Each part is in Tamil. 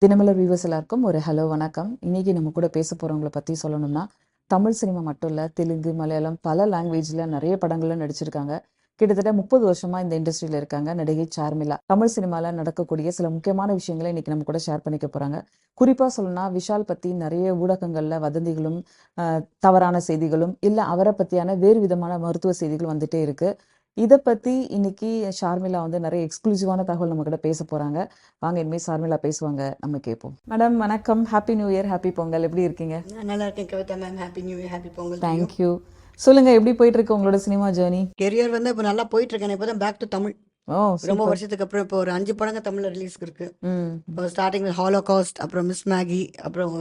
தினமலர் வியூவர்ஸ் எல்லாருக்கும் ஒரு ஹலோ வணக்கம். இன்னைக்கு நம்ம கூட பேச போறவங்கள பத்தி சொல்லணும்னா, தமிழ் சினிமா மட்டும் இல்ல, தெலுங்கு, மலையாளம் பல லாங்குவேஜ்ல நிறைய படங்கள்ல நடிச்சிருக்காங்க. கிட்டத்தட்ட 30 வருஷமா இந்த இண்டஸ்ட்ரியில இருக்காங்க நடிகை சார்மிளா. தமிழ் சினிமால நடக்கக்கூடிய சில முக்கியமான விஷயங்களை இன்னைக்கு நம்ம கூட ஷேர் பண்ணிக்க போறாங்க. குறிப்பா சொல்லணும்னா, விஷால் பத்தி நிறைய ஊடகங்கள்ல வதந்திகளும், தவறான செய்திகளும், இல்ல அவரை பத்தியான வேறு விதமான மருத்துவ செய்திகள் வந்துட்டே இருக்கு. இத பத்தி இன்னைக்கு ஷார்மிளா வந்து நிறைய எக்ஸ்க்ளூசிவான தகவல் நம்ம கிட்ட பேச போறாங்க. வாங்க இனிமே ஷார்மிளா பேசுவாங்க, நம்ம கேட்போம். மேடம் வணக்கம், happy new year, happy Pongal. எப்படி இருக்கீங்க? நான் நல்லா இருக்கேன் Kavitha ma'am. Happy new year, happy Pongal to you. Thank you. சொல்லுங்க, எப்படி போயிட்டு இருக்கு உங்களோட சினிமா ஜேர்னி? கெரியர் வந்து இப்போ நல்லா போயிட்டு இருக்கேன். இப்போ தான் பேக் டு தமிழ். ஓ ரொம்ப சூப்பர். வருஷத்துக்கு அப்புறம் இப்போ ஒரு 5 படங்க தமிழ்ல ரிலீஸ்க்கு இருக்கு. ம் இப்போ ஸ்டார்டிங் ஹாலோகாஸ்ட், அப்புறம் மிஸ் மேகி, அப்புறம்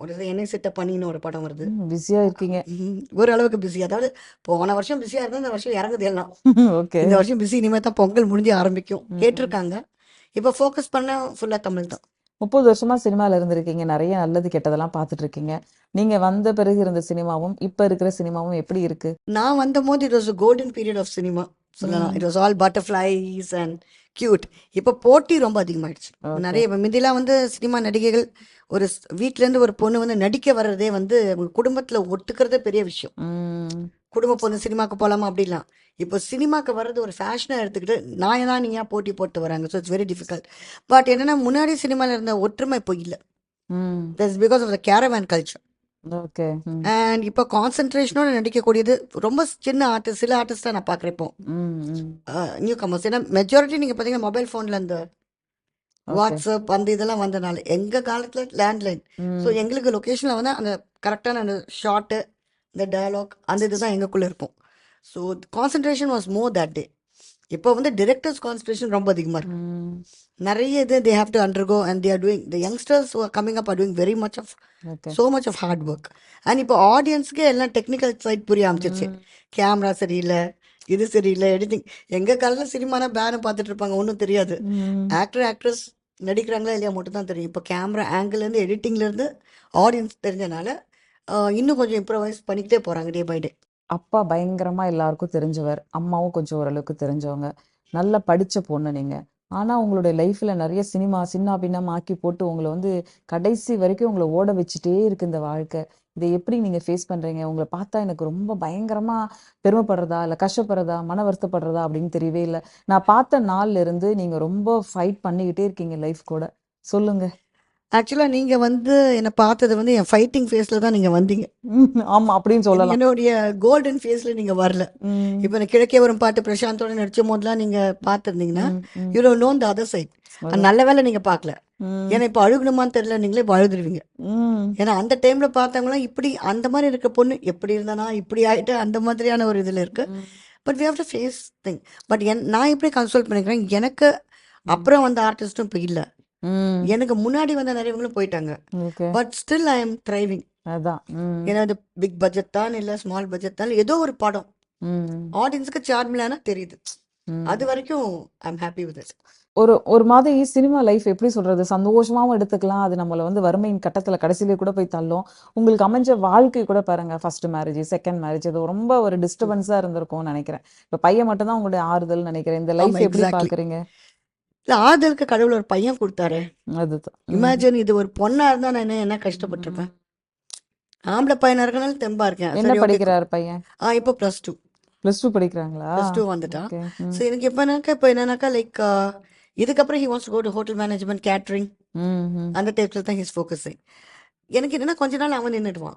ஒரு என்னை சிட்ட பண்ணின்னு ஒரு படம் வருது. பிஸியா இருக்கீங்க. ஓரளவுக்கு பிஸி. அதாவது போன வருஷம் பிஸியாக இருந்தால் இந்த வருஷம் இறங்குது எல்லாம். ஓகே. இந்த வருஷம் பிஸி. இனிமேல் தான் பொங்கல் முடிஞ்சு ஆரம்பிக்கும். கேட்டிருக்காங்க. இப்போ ஃபோக்கஸ் பண்ண ஃபுல்லாக தமிழ் தான். 30 வருஷமா சினிமால இருந்திருக்கீங்க, நிறைய நல்லது கெட்டதெல்லாம் பார்த்துட்டு இருக்கீங்க. நீங்க வந்த பிறகு இருந்த சினிமாவும் இப்ப இருக்கிற சினிமாவும் எப்படி இருக்கு? நான் வந்தபோது it was golden period of cinema சொல்லலாம். It was all butterflies and cute. இப்போ போட்டி ரொம்ப அதிகமாயிடுச்சு. ஓகே. நிறைய முந்திலாம் வந்து சினிமா நடிகைகள் ஒரு வீட்டிலேருந்து ஒரு பொண்ணு வந்து நடிக்க வர்றதே வந்து அவங்க குடும்பத்தில் ஒட்டுக்கிறதே பெரிய விஷயம். குடும்ப பொண்ணு சினிமாக்கு போகலாமா அப்படிலாம். இப்போ சினிமாக்கு வர்றது ஒரு ஃபேஷனாக எடுத்துக்கிட்டு நான் தான் நீயா போட்டி போட்டு வராங்க. So it's very difficult. But என்னன்னா முன்னாடி சினிமாவில் இருந்த ஒற்றுமை இப்போ இல்லை. That's because of the caravan culture. Okay. And இப்போ கான்சென்ட்ரேஷனோட நடிக்கக்கூடியது ரொம்ப சின்ன ஆர்டிஸ்ட், சில ஆர்டிஸ்ட் தான் நான் பார்க்குறேன் இப்போ. New commerce. ஏன்னா மெஜாரிட்டி நீங்கள் பார்த்தீங்கன்னா மொபைல் ஃபோனில் அந்த வாட்ஸ்அப் அந்த இதெல்லாம் வந்தனால எங்கள் காலத்தில் லேண்ட்லைன். ஸோ எங்களுக்கு லொக்கேஷனில் வந்து அந்த கரெக்டான அந்த ஷார்ட்டு, இந்த டயலாக் அந்த இதுதான் எங்களுக்குள்ளே இருக்கும். So concentration was more that day. இப்போ வந்து டிரெக்டர்ஸ் கான்சன்ட்ரேஷன் ரொம்ப அதிகமாக இருக்கு. நிறைய இது they have to undergo and they are doing the youngsters coming up are doing very much of so much of hard work. And இப்போ ஆடியன்ஸுக்கே எல்லாம் டெக்னிக்கல் சைட் புரிய ஆரம்பிச்சிருச்சு. கேமரா சரியில்லை, இது சரியில்லை, எடிட்டிங். எங்கள் காலத்தில் சினிமானா பேனை பார்த்துட்டு இருப்பாங்க, ஒன்றும் தெரியாது. ஆக்டர் ஆக்ட்ரஸ் நடிக்கிறாங்களா இல்லையா மட்டும் தான் தெரியும். இப்போ கேமரா ஆங்கிள்லேருந்து எடிட்டிங்லேருந்து ஆடியன்ஸ் தெரிஞ்சனால இன்னும் கொஞ்சம் இம்ப்ரவைஸ் பண்ணிக்கிட்டே போகிறாங்க டே பை டே. அப்பா பயங்கரமா எல்லாருக்கும் தெரிஞ்சவர், அம்மாவும் கொஞ்சம் ஓரளவுக்கு தெரிஞ்சவங்க, நல்லா படிச்ச பொண்ணு நீங்க. ஆனா உங்களுடைய லைஃப்ல நிறைய சினிமா சின்ன பின்னம் ஆக்கி போட்டு உங்களை வந்து கடைசி வரைக்கும் உங்களை ஓட வச்சுட்டே இருக்கு இந்த வாழ்க்கை. இதை எப்படி நீங்க ஃபேஸ் பண்றீங்க? உங்களை பார்த்தா எனக்கு ரொம்ப பயங்கரமா பெருமைப்படுறதா இல்ல கஷ்டப்படுறதா மன வருத்தப்படுறதா அப்படின்னு தெரியவே இல்லை. நான் பார்த்த நாள்ல இருந்து நீங்க ரொம்ப ஃபைட் பண்ணிக்கிட்டே இருக்கீங்க லைஃப் கூட. சொல்லுங்க. ஆக்சுவலாக நீங்கள் வந்து என்னை பார்த்தது வந்து என் ஃபைட்டிங் ஃபேஸில் தான் நீங்கள் வந்தீங்க. ஆமா அப்படின்னு சொல்லலாம். என்னுடைய கோல்டன் ஃபேஸில் நீங்கள் வரல. இப்போ இந்த கிழக்கே வரும் பாட்டு பிரசாந்தோட நடிச்ச போதெல்லாம் நீங்கள் பார்த்துருந்தீங்கன்னா you don't know the other side. நல்ல வேலை நீங்கள் பார்க்கல. ஏன்னா இப்போ அழுகணுமான்னு தெரியல, நீங்களே இப்போ அழுதுருவீங்க. ஏன்னா அந்த டைமில் பார்த்தவங்களாம் இப்படி அந்த மாதிரி இருக்க பொண்ணு எப்படி இருந்தானா இப்படி ஆகிட்டு அந்த மாதிரியான ஒரு இதில் இருக்குது. But we have to face thing. But நான் எப்படி கன்சல்ட் பண்ணிக்கிறேன், எனக்கு அப்புறம் வந்த ஆர்டிஸ்ட்டும் இப்போ இல்லை, எனக்கு முன்னாடி வந்த நிறையவங்களும் போயிட்டாங்க. But still I am thriving. அதான். ஏன்னா அது பிக் பட்ஜெட் தான் இல்லை ஸ்மால் பட்ஜெட் தான், ஏதோ ஒரு படம் ஆடியன்ஸுக்கு சார்மிலானா தெரியுது. அது வரைக்கும் I am happy with it. ஒரு மாதிரி சினிமா லைஃப் எப்படி சொல்றது, சந்தோஷமாவும் எடுத்துக்கலாம், அது நம்மளை வந்து வறுமையின் கட்டத்துல கடைசியிலே கூட போய் தள்ளும். உங்களுக்கு அமைஞ்ச வாழ்க்கை கூட பாருங்க, ஃபர்ஸ்ட் மேரேஜ் செகண்ட் மேரேஜ் அது ரொம்ப ஒரு டிஸ்டர்பன்ஸா இருந்திருக்கும்னு நினைக்கிறேன். இப்ப பையன் மட்டும் தான் உங்களுடைய ஆறுதல் நினைக்கிறேன். இந்த லைஃப் எப்படி பாக்குறீங்க? இல்லை, ஆறுதலுக்கு கடவுள் ஒரு பையன் கொடுத்தாரு. அதுதான். இமேஜின் இது ஒரு பொண்ணா இருந்தா நான் என்ன கஷ்டப்பட்டிருப்பேன். ஆம்பளை பையனா இருக்கனால தெம்பா இருக்கேன். என்ன படிக்கிறாரு பையன்? இப்போ +2. +2 படிக்கிறாங்களா? +2 வந்துட்டான். ஸோ எனக்கு இப்போ என்னன்னாக்கா லைக் இதுக்கப்புறம் he wants to go to hotel management, catering அந்த டைப்ஸில் தான் ஹிஸ் ஃபோக்கஸிங். எனக்கு என்னன்னா கொஞ்ச நாள் அவன் நின்றுடுவான்,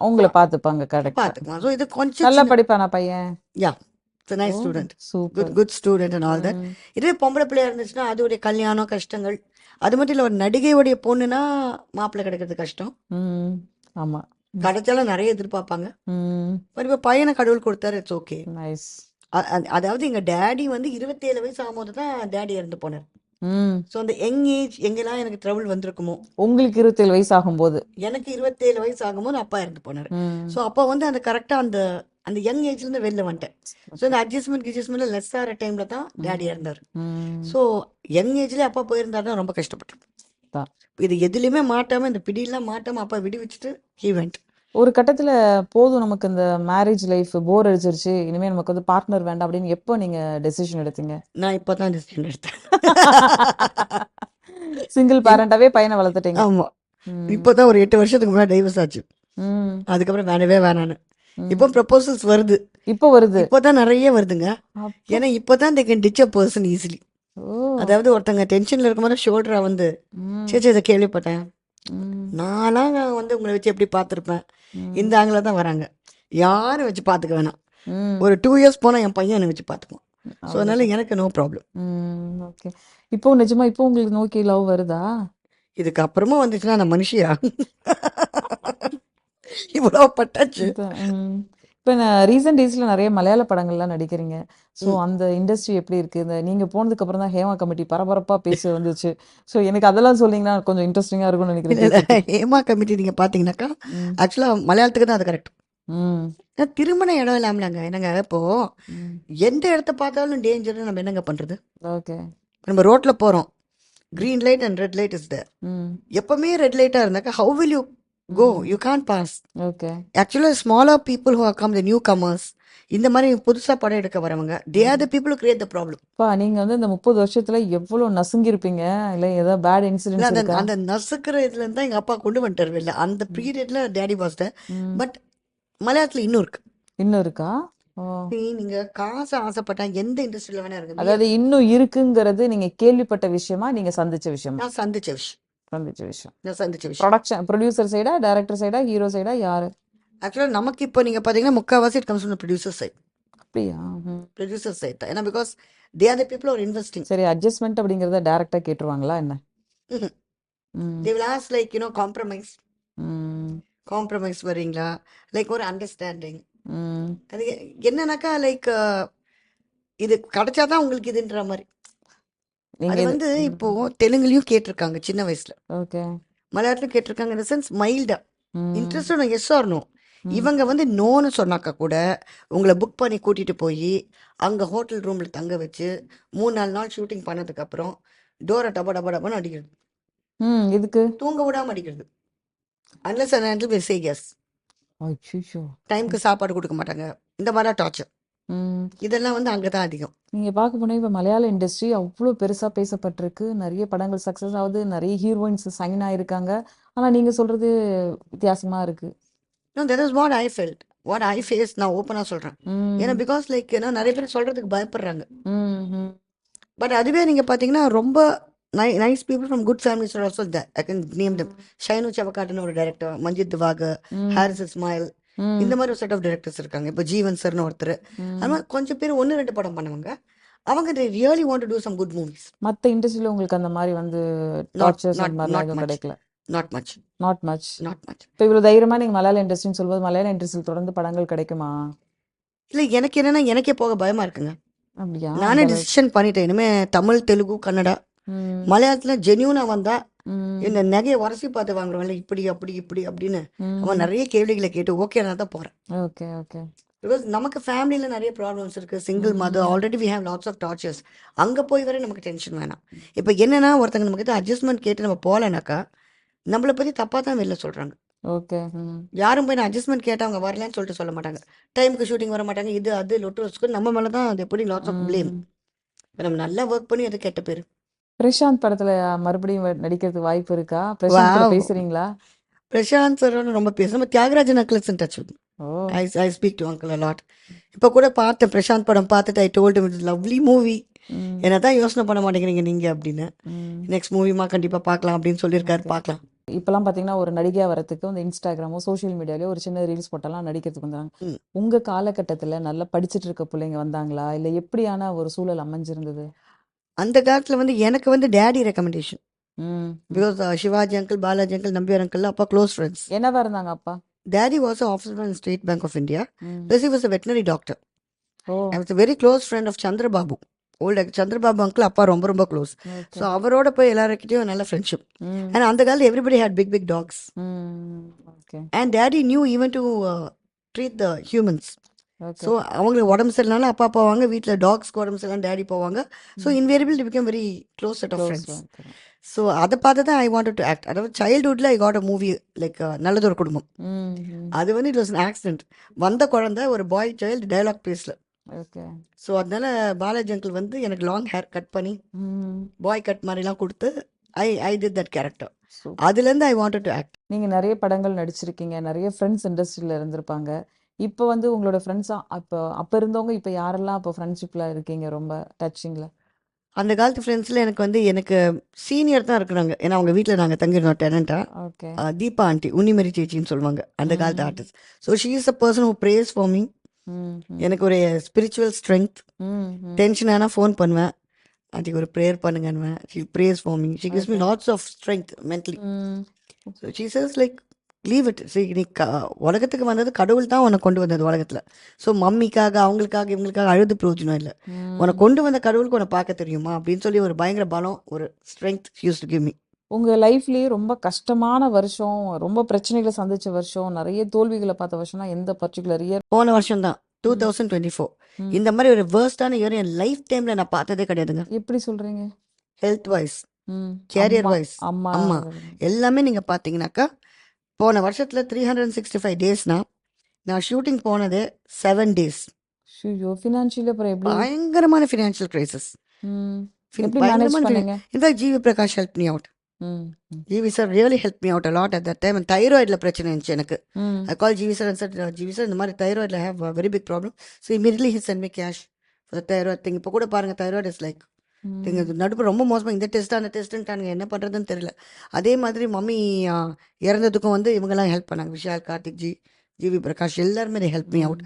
அவங்கள பார்த்துப்பாங்க. கரெக்ட், பார்த்துக்குவான். ஸோ இது கொஞ்சம் நல்லா படிப்பானா பையன்? Yeah, it's nice student, good student and all that. இதுவே பொம்பளை பிள்ளையா இருந்துச்சுன்னா அதோடைய கல்யாணம் கஷ்டங்கள். அது மட்டும் இல்லை, ஒரு நடிகையுடைய பொண்ணுனா மாப்பிள்ளை கிடைக்கிறது கஷ்டம். ஆமா, கிடைச்சாலும் நிறைய எதிர்பார்ப்பாங்க. பட் இப்போ பையனை கடவுள் கொடுத்தாரு, இட்ஸ் ஓகே. நைஸ். அதாவது எங்க டேடி வந்து 27 வயசு ஆகும்போது தான் டேடி இறந்து போனார். ஸோ அந்த யங் ஏஜ் எங்கெல்லாம் எனக்கு ட்ரபிள் வந்திருக்குமோ. உங்களுக்கு 27 வயசு ஆகும்போது? எனக்கு 27 வயசு ஆகும்போது அப்பா இறந்து போனார். ஸோ அப்போ வந்து அந்த கரெக்டாக அந்த அந்த யங் ஏஜ்லேருந்து வெளில வந்துட்டேன். ஸோ இந்த அட்ஜஸ்ட்மெண்ட் லெஸ் ஆகிற டைமில் தான் டேடி இறந்தார். ஸோ யங் ஏஜ்லேயே அப்பா போயிருந்தார் தான் ரொம்ப கஷ்டப்பட்டேன். இது எதுலையுமே மாட்டாமல், இந்த பிடியெல்லாம் மாட்டாமல் அப்பா விடி வச்சுட்டு ஈவெண்ட். ஒரு கட்டத்துல போதும் நமக்கு இந்த மேரேஜ் லைஃப் போர் அடிச்சிருச்சு, இனிமே நமக்கு வந்து பார்ட்னர் வேண்டாம் அப்படின்னு எப்போ நீங்க டெசிஷன் எடுத்தீங்க? நான் இப்போ தான் டெசிஷன் எடுத்தேன். சிங்கிள் பேரண்டாவே பையனை வளர்த்துட்டீங்க. ஆமாம். ம். இப்போ தான் ஒரு 8 வருஷத்துக்கு முன்னாடி டைவர்ஸ் ஆச்சு. ம். அதுக்கப்புறம் வேணவே வேணான்னு. இப்போ ம். ப்ரப்போசல்ஸ் வருது. இப்போ வருது. இப்போ தான் நிறைய வருதுங்க. அப்போ ஏன்னா இப்போ தான் they can ditch a person easily. ஓ. அதாவது ஒருத்தங்க டென்ஷனில் இருக்கும்போது ஷோல்டரா வந்து ம். சே இதை கேள்விப்பட்டேன், ம். நான்லாம் வந்து உங்களை வச்சு எப்படி பார்த்துருப்பேன், ம். இந்த ஆங்கில தான் வராங்க. யாரும் வச்சு பார்த்துக்க வேணாம். ம். ஒரு 2 இயர்ஸ் போனால் என் பையன் என்னை வச்சு பார்த்துக்குவான். ஸோ அதனால அவ்வளோதான். எனக்கு நோ ப்ராப்ளம். ஓகே. இப்போ நிஜமா இப்போ உங்களுக்கு நோக்கி லவ் வருதா? இதுக்கு அப்புறமா வந்துச்சுன்னா நான் மனுஷியா? இவ்வளோ பட்டாச்சு. இப்போ நான் ரீசெண்ட் டேஸில் நிறைய மலையாள படங்கள்லாம் நடிக்கிறீங்க. ஸோ ம். அந்த இண்டஸ்ட்ரி எப்படி இருக்குது? இந்த நீங்கள் போனதுக்கு அப்புறம் தான் ஹேமா கமிட்டி பரபரப்பாக பேச வந்துச்சு. ஸோ எனக்கு அதெல்லாம் சொன்னீங்கன்னா கொஞ்சம் இன்ட்ரெஸ்டிங்காக இருக்கும்னு நினைக்கிறேன் இல்லை கேட்கறதுக்கு. ஹேமா கமிட்டி நீங்கள் பார்த்தீங்கன்னாக்கா ம். ஆக்சுவலாக மலையாளத்துக்கு தான் அது கரெக்ட். ம். ஏன்னா திருமண இடம் இல்லாமலாங்க. என்னங்க இப்போது ம். எந்த இடத்த பார்த்தாலும் டேஞ்சர்னு நம்ம என்னங்க பண்ணுறது? ஓகே. நம்ம ரோட்டில் போகிறோம், green light and red light is there. Hmm. எப்பவுமே ரெட் லைட்டாக இருந்தாக்கா how will you go? You can't pass. Okay. ஆக்சுவலாக smaller people who come the newcomers, இந்த மாதிரி புதுசாக படம் எடுக்க வரவங்க, they are the people create the problem. அப்பா நீங்கள் வந்து இந்த 30 வருஷத்தில் எவ்வளோ நசுங்கியிருப்பீங்க? இல்லை ஏதாவது பேட் இல்லை இன்சிடென்ட்ஸ் அந்த இருக்கா? அந்த நசுக்கிற இதுலேருந்து தான் எங்கள் அப்பா கொண்டு வந்துட்டார் இல்லை அந்த பீரியடில் டேடி வாஸ் த. ம். பட் மலையாளத்தில் இன்னும் இருக்கு. இன்னும் இருக்கா? ஓ. நீங்கள் காசு ஆசைப்பட்டா எந்த இண்டஸ்ட்ரியில் வேணா இருக்கு. அதாவது இன்னும் இருக்குங்கிறது நீங்கள் கேள்விப்பட்ட விஷயமா, நீங்கள் சந்திச்ச விஷயமா? நான் சந்திச்ச விஷயம். நான் சந்திச்ச விஷயம். ப்ரொடக்ஷன் ப்ரொடியூசர் சைடா, டைரக்டர் சைடா, ஹீரோ சைடா, யாரு? ஆக்சுவலாக நமக்கு இப்போ நீங்கள் பார்த்தீங்கன்னா முக்கால்வாசி it comes from producer side. அப்படியா? ப்ரொடியூசர் சைட் தான். ஏன்னா because they are the people are investing. சரி, அட்ஜஸ்ட்மெண்ட் அப்படிங்கிறத டேரக்டா கேட்டுருவாங்களா என்ன? ம். They will ask like compromise. ம். காம்ப்ரமைஸ் வரீங்களா, லைக் ஒரு அண்டர்ஸ்டாண்டிங். ம். அது என்னன்னாக்கா லைக் இது கிடைச்சாதான் உங்களுக்கு இதுன்ற மாதிரி. நீங்க அது இது வந்து இப்போ தெலுங்குலையும் கேட்டிருக்காங்க சின்ன வயசுல, ஓகே. மலையாளத்திலும் கேட்டிருக்காங்க. இந்த சென்ஸ் மைல்டா ம். Interest yes or no. ம். இவங்க வந்து நோன்னு சொன்னாக்கா கூட உங்களை புக் பண்ணி கூட்டிட்டு போய் அங்கே ஹோட்டல் ரூமில் தங்க வச்சு 3-4 நாள் ஷூட்டிங் பண்ணதுக்கப்புறம் டோரை டபா டபா டபான்னு அடிக்கிறது, இதுக்கு தூங்க விடாமல் அடிக்கிறது. Unless and until say yes. அச்சோ. டைமுக்கு சாப்பாடு கொடுக்க மாட்டாங்க. இந்த மாதிரிலாம் டார்ச்சர். ம். இதெல்லாம் வந்து அங்கே தான் அதிகம். நீங்க பார்க்க போனா இப்போ மலையாள இண்டஸ்ட்ரி அவ்வளோ பெருசா பேசப்பட்டிருக்கு. நிறைய படங்கள் சக்ஸஸ் ஆகுது. நிறைய ஹீரோயின்ஸ் சைன் ஆயிருக்காங்க. ஆனா நீங்க சொல்றது வித்தியாசமா இருக்கு. No, that is what I felt. What I faced நான் ஓப்பனாக சொல்கிறேன். ஏன்னா ம். பிகாஸ் லைக் ஏன்னா நிறைய பேர் சொல்கிறதுக்கு பயப்படுறாங்க. ம். ம். பட் அதுவே நீங்கள் பார்த்தீங்கன்னா ரொம்ப nice people from good families are also there. I can name them. Shainu சவக்காட்டுன்னு ஒரு டைரக்டர், மஞ்சித் திவாகர், ம். ஹாரிஸ் இஸ்மாயில், ம். இந்த மாதிரி ஒரு செட் ஆஃப் டைரக்டர்ஸ் இருக்காங்க. இப்போ ஜீவன் சார்னு ஒருத்தர். அது ம். மாதிரி கொஞ்சம் பேர் 1-2 படம் பண்ணுவாங்க. அவங்க they really want to do some good movies. மத்த இண்டஸ்ட்ரியில உங்களுக்கு அந்த மாதிரி வந்து Not டார்ச்சர்ஸ் not அந்த மாதிரிலாம் not எதுவும் much. கிடைக்கல? Not much. Not much. Not much. இப்போ இவ்வளோ தைரியமா நீங்க மலையாள இண்டஸ்ட்ரின்னு சொல்லும்போது மலையாள இண்டஸ்ட்ரியில் தொடர்ந்து படங்கள் கிடைக்குமா? இல்லை எனக்கு என்னன்னா எனக்கே போக பயமாக இருக்குங்க. அப்படியா? நானே அந்த அளவுக்கு. டிசிஷன் பண்ணிட்டேன். இனிமேல் தமிழ், தெலுங்கு, கன்னடா, ம். மலையாளத்தில் ஜென்யூனாக வந்தால் ம். இந்த நகையை உரசி பார்த்து வாங்குறவன்ல இப்படி அப்படி இப்படி அப்படின்னு அவன் ம். நிறைய கேள்விகளை கேட்டு ஓகே நான் தான் போகிறேன். ஓகே. ஓகே. பிகாஸ் நமக்கு ஃபேமிலியில் நிறைய ப்ராப்ளம்ஸ் இருக்குது. சிங்கிள் மதர், ம். Already we have lots of tortures. அங்கே போய் வரை நமக்கு டென்ஷன் வேணாம். இப்போ என்னன்னா ஒருத்தங்க நமக்கு அட்ஜஸ்ட்மெண்ட் கேட்டு நம்ம போகலனாக்கா நம்மளை பற்றி தப்பாக தான் வெளில சொல்கிறாங்க. ஓகே. ம். யாரும் போய் நான் அட்ஜஸ்ட்மெண்ட் கேட்டால் அவங்க வரலன்னு சொல்லிட்டு சொல்ல மாட்டாங்க. டைமுக்கு ஷூட்டிங் வர மாட்டாங்க. இது அது லொட்டு வச்சுக்கு நம்ம மேலே தான் அது எப்படி லாட்ஸ் ஆஃப் ப்ளேம். ம். நம்ம நல்லா ஒர்க் பண்ணி அது கெட்ட பேர். பிரசாந்த் படத்துல மறுபடியும் நடிக்கிறதுக்கு வாய்ப்பு இருக்கா? பிரசாந்த் கூட வாவ், பேசுறீங்களா? பிரசாந்த் சாரோட ரொம்ப பேசுகிறோம். நம்ம Thiagarajan uncles in touch with. Oh. I speak to uncle a lot. இப்போ கூட பார்த்தேன் பிரசாந்த் படம் பார்த்துட்டு I told him it's a lovely movie. ம். என்ன தான் யோசனை பண்ண மாட்டேங்கிறீங்க நீங்கள் அப்படின்னு. ம். நெக்ஸ்ட் மூவிமா கண்டிப்பாக பார்க்கலாம் அப்படின்னு சொல்லியிருக்காரு. ஓகே. பார்க்கலாம். இப்பெல்லாம் பார்த்தீங்கன்னா ஒரு நடிகையா வரத்துக்கு இந்த இன்ஸ்டாகிராமோ சோஷியல் மீடியாலயோ ஒரு சின்ன ரீல்ஸ் போட்டாலாம் நடிக்கிறதுக்கு வந்தாங்க. ம். உங்க காலகட்டத்துல நல்லா படிச்சிட்டு இருக்க பிள்ளைங்க வந்தாங்களா? இல்ல எப்படியான ஒரு சூழல் அமைஞ்சிருந்தது? அந்த காலத்தில் வந்து எனக்கு வந்து daddy recommendation. Hmm. Hmm. Because Sivaji uncle, Balaji uncle, Nambiar uncle அப்பா க்ளோஸ் ஃப்ரெண்ட்ஸ். என்னவா இருந்தாங்க அப்பா? Daddy was officer in State Bank of India. Hmm. Plus he was a veterinary doctor. Oh. I was a very close friend of Chandrababu. Chandrababu uncle அப்பா ரொம்ப ரொம்ப க்ளோஸ். ஓகே. ஸோ அவரோட போய் எல்லாருக்கிட்டையும் நல்ல ஃப்ரெண்ட்ஷிப். ம். அண்ட் அந்த காலத்தில் everybody had big big dogs. Hmm. Okay. And daddy knew even to treat the humans. Okay. So அவங்களுக்கு உடம்பு சரியில்லைனாலும் அப்பா போவாங்க, வீட்டில் டாக்ஸ்க்கு உடம்பு சரியில்லை டேடி போவாங்க. So invariable become very close set of close friends. So அதை பார்த்து தான் ஐ வாண்டட் டு ஆக்ட். அதாவது சைல்ட்ஹுட்டில் I got a movie like நல்லதொரு குடும்பம். ம். ம். அது வந்து இட் வாஸ் அன் ஆக்சிடென்ட். வந்த குழந்தை ஒரு பாய் சைல்டு டயலாக் பேசல. ஓகே. ஸோ அதனால பாலாஜி அங்கிள் வந்து எனக்கு லாங் ஹேர் கட் பண்ணி ம். பாய் கட் மாதிரிலாம் கொடுத்து I did that character. Super. அதுலேருந்து ஐ வாண்டட் டு ஆக்ட். நீங்க நிறைய படங்கள் நடிச்சிருக்கீங்க. நிறைய ஃப்ரெண்ட்ஸ் இண்டஸ்ட்ரியில இருந்திருப்பாங்க. இப்போ வந்து உங்களோட ஃப்ரெண்ட்ஸா அப்ப இருந்தவங்க இப்ப யாரெல்லாம் அப்போ ஃப்ரெண்ட்ஷிப்ல இருக்கீங்க ரொம்ப டச்சிங்ல? அந்த காலத்து ஃப்ரெண்ட்ஸில் எனக்கு சீனியர் தான் இருக்கிறாங்க. ஏன்னா அவங்க வீட்டில் நாங்கள் தங்கியிருந்தோம் டெனண்ட்டாக. ஓகே. தீபா ஆண்டி, உன்னிமேரி சேச்சின்னு சொல்லுவாங்க, அந்த காலத்து artist. So she is a person who prays for me. எனக்கு ஒரு ஸ்பிரிச்சுவல் ஸ்ட்ரென்த். டென்ஷன் ஆனால் ஃபோன் பண்ணுவேன், அதுக்கு ஒரு ப்ரேயர் பண்ணுங்கன்னுவேன். She prays for me. She gives me lots of strength mentally. So she says like leave it. சரி, நீ உலகத்துக்கு வந்தது கடவுள் தான் உன்னை கொண்டு வந்தது உலகத்தில். ஸோ மம்மிக்காக அவங்களுக்காக இவங்களுக்காக அழுது பிரயோஜனம் இல்லை. உன்னை கொண்டு வந்த கடவுளுக்கு உன்னை பார்க்க தெரியுமா அப்படின்னு சொல்லி ஒரு பயங்கர பலம், ஒரு strength use to give me. உங்க லைஃப்லயே ரொம்ப கஷ்டமான வருஷம், ரொம்ப பிரச்சனைகளை சந்திச்ச வருஷம், நிறைய தோல்விகளை பார்த்த வருஷம்னா எந்த பர்டிகுலர் இயர்? போன வருஷம் தான் 2024. இந்த மாதிரி ஒரு வேர்ஸ்டான இயர் என் லைஃப் டைமில் நான் பார்த்ததே கிடையாதுங்க. எப்படி சொல்றீங்க? ஹெல்த் வைஸ், கேரியர் வைஸ், அம்மா அம்மா எல்லாமே நீங்கள் பார்த்தீங்கன்னாக்கா, போன வருஷத்தில் 365 டேஸ்னா நான் ஷூட்டிங் போனதே 7 டேஸ். ஐயோ, ஃபினான்ஷியலி அப்புறம் எப்படி? பயங்கரமான ஃபினான்ஷியல் கிரைசிஸ். எப்படி மேனேஜ் பண்ணீங்க? In fact GV Prakash help me out. GV sir really help me out a lot at that time. தைராய்டில் பிரச்சனை இருந்துச்சு எனக்கு. I call GV sir and sir, GV sir இந்த மாதிரி தைராய்டில் have very big problem. So immediately he sent me cash for thyroid thing. இப்போ கூட பாருங்கள், தைராய்டு இஸ் லைக் நடுப்பு ரொம்ப மோசமாக, இந்த டெஸ்ட் அந்த டெஸ்ட்டுன்ட்டானுங்க, என்ன பண்ணுறதுன்னு தெரியல. அதே மாதிரி மம்மி இறந்ததுக்கும் வந்து இவங்கெல்லாம் ஹெல்ப் பண்ணாங்க. விஷால், கார்த்திக் ஜி, ஜிவி பிரகாஷ் எல்லாருமே help me out.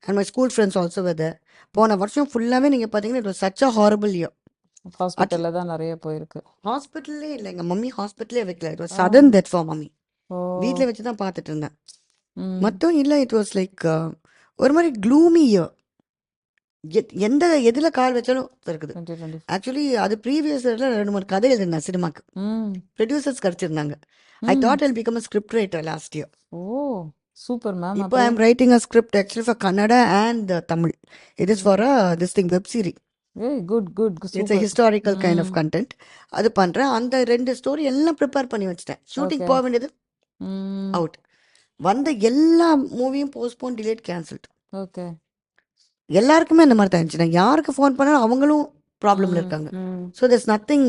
And my school friends also வெத. போன வருஷம் ஃபுல்லாகவே நீங்கள் பார்த்தீங்கன்னா it was such a horrible year. ஹாஸ்பிட்டல்ல தான் நிறைய போயிருக்கு. ஹாஸ்பிட்டல்லே இல்லை, எங்கள் மம்மி ஹாஸ்பிட்டலே வைக்கல. It was sudden death for mummy. வீட்டில் வச்சு தான் பார்த்துட்டு இருந்தேன். மட்டும் இல்லை, இட் வாஸ் லைக் ஒரு மாதிரி க்ளூமி இயர். எந்த எதில் கால் வச்சாலும் இருக்குது. ஆக்சுவலி அது ப்ரீவியஸ் இயரில் 2-3 கதை எழுதிருந்தேன் சினிமாக்கு. ப்ரொடியூசர்ஸ் கிடச்சிருந்தாங்க. I thought I'll become a script writer last year. Oh super ma'am. இப்போ I am writing a script actually for Kannada and Tamil. It is for a this thing web series. Good good. It's a historical kind of content. அது பண்ணுறேன். அந்த 2 ஸ்டோரி எல்லாம் ப்ரிப்பேர் பண்ணி வச்சிட்டேன். ஷூட்டிங் போக வேண்டியது அவுட். வந்த எல்லா மூவியும் போஸ்ட்போன், டிலேட், கேன்சல்ட். ஓகே. எல்லாருக்குமே அந்த மாதிரி தான் இருந்துச்சு. நான் யாருக்கு ஃபோன் பண்ணாலும் அவங்களும் ப்ராப்ளம்ல இருக்காங்க. So there's nothing.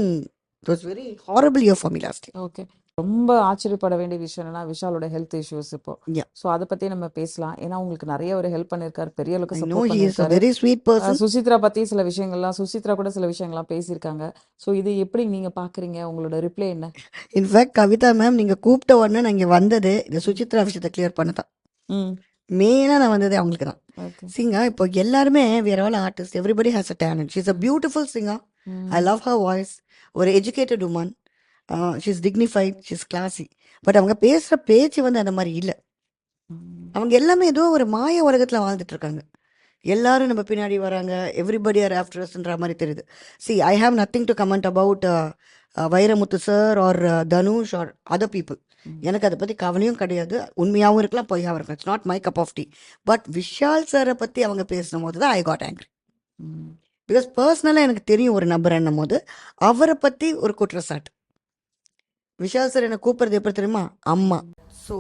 It was very horrible year for me last year. Okay. ரொம்ப ஆச்சரியப்பட வேண்டிய விஷயம் என்னன்னா விஷாலோட ஹெல்த் இஷ்யூஸ் இப்போ. Yeah. ஸோ அதை பத்தி நம்ம பேசலாம். ஏன்னா உங்களுக்கு நிறைய ஒரு ஹெல்ப் பண்ணிருக்காரு, பெரிய அளவுக்கு I know support he is a பண்ணிருக்காரு. very sweet person. சுசித்ரா பத்தி சில விஷயங்கள்லாம், சுசித்ரா கூட சில விஷயங்கள்லாம் பேசியிருக்காங்க. ஸோ இது எப்படி நீங்க பாக்குறீங்க? உங்களோட ரிப்ளை என்ன? இன்ஃபேக்ட் கவிதா மேம், நீங்கள் கூப்பிட்ட உடனே நான் இங்கே வந்தது இந்த சுசித்ரா விஷயத்தை கிளியர் பண்ண தான். மெயினாக நான் வந்ததே அவங்களுக்கு தான். சிங்கா இப்போ எல்லாருமே வேற all artist, everybody has a talent. She is a beautiful singer. I love her voice. ஒரு educated woman. She is dignified, she is classy. But அவங்க பேசுகிற பேச்சு வந்து அந்த மாதிரி இல்லை. அவங்க எல்லாமே ஏதோ ஒரு மாய உலகத்தில் வாழ்ந்துட்டு இருக்காங்க. எல்லாரும் நம்ம பின்னாடி வராங்க, எவ்ரிபடி ஆர் ஆஃப்டர்ஸ்ன்ற மாதிரி தெரியுது. See, I have nothing to comment about Vairamuthu sir or Dhanush or other people. எனக்கு அதை பற்றி கவலையும் கிடையாது. உண்மையாகவும் இருக்கலாம், பொய்யாகவும் இருக்கலாம். It's not my cup of tea. But Vishal சாரை பற்றி அவங்க பேசும்போது தான் ஐ காட் ஆங்க்ரி. பிகாஸ் பர்சனலாக எனக்கு தெரியும் ஒரு நபர் என்னும் போது அவரை பற்றி ஒரு குற்றச்சாட்டு. விஷால் சார் என்னை கூப்பிட்றது எப்படி தெரியுமா? அம்மா. ஸோ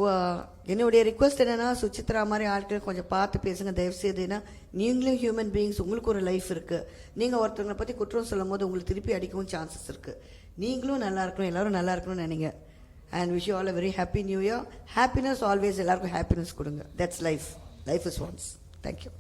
என்னுடைய ரிக்வெஸ்ட் என்னென்னா, சுசித்ரா மாதிரி ஆட்கள் கொஞ்சம் பார்த்து பேசுங்க தயவுசெய்து. ஏன்னா நீங்களும் ஹியூமன் பீயிங்ஸ், உங்களுக்கு ஒரு லைஃப் இருக்குது. நீங்கள் ஒருத்தவங்களை பற்றி குற்றம் சொல்லும் போது உங்களுக்கு திருப்பி அடிக்கவும் சான்சஸ் இருக்குது. நீங்களும் நல்லா இருக்கணும், எல்லோரும் நல்லா இருக்கணும்னு நினைங்க. And wish you all a very happy new year. Happiness always, எல்லாருக்கும் ஹாப்பினஸ் கொடுங்க. That's life. Life is once. Thank you.